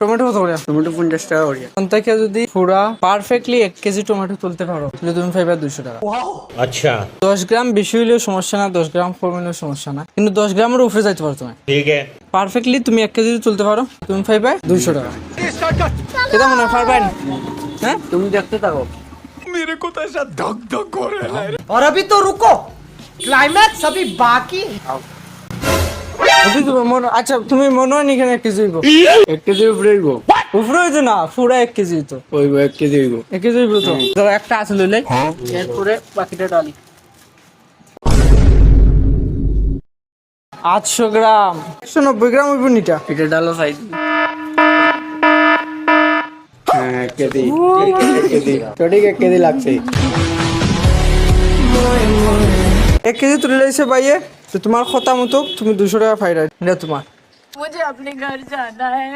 Tomato কত করে? Tomato 50 টাকা করে। ওখান থেকে যদি পুরা পারফেক্টলি 1 কেজি টমেটো তুলতে পারো তাহলে তুমি পাইবা 200 টাকা। अच्छा 10 গ্রাম বেশি হইলেও সমস্যা না, 10 গ্রাম কম হইলেও সমস্যা না, কিন্তু 10 গ্রামের উপরে যাইতে পারো তুমি। ठीक है। পারফেক্টলি তুমি 1 কেজি তুলতে পারো, তুমি পাইবা 200 টাকা। এটা মনে হয় পারবাই না? হ্যাঁ, তুমি দেখতে থাকো। और अभी तो रुको, क्लाइमैक्स अभी बाकी है। যদি তোমার আচ্ছা তুমি মনে হয় এখানে 1 কেজি হইব? 1 কেজির উপরে হইব। উপরে হইতো না, পুরা 1 কেজি তো হইব, 1 কেজি হইব। 1 কেজি হইব তো। ধরো একটা আছে লইলে, এরপরে বাকিটা ডালি। 800 গ্রাম, 190 গ্রাম হইব নিটা। এটা ডালো সাইজ। হ্যাঁ 1 কেজি। 1 কেজি সঠিক 1 কেজি লাগছে। 1 কেজি তুলে লাইছে ভাইয়ে, তো তোমার কথা মতো তুমি 200 টাকা পাইরা। এটা তোমার। मुझे अपने घर जाना है।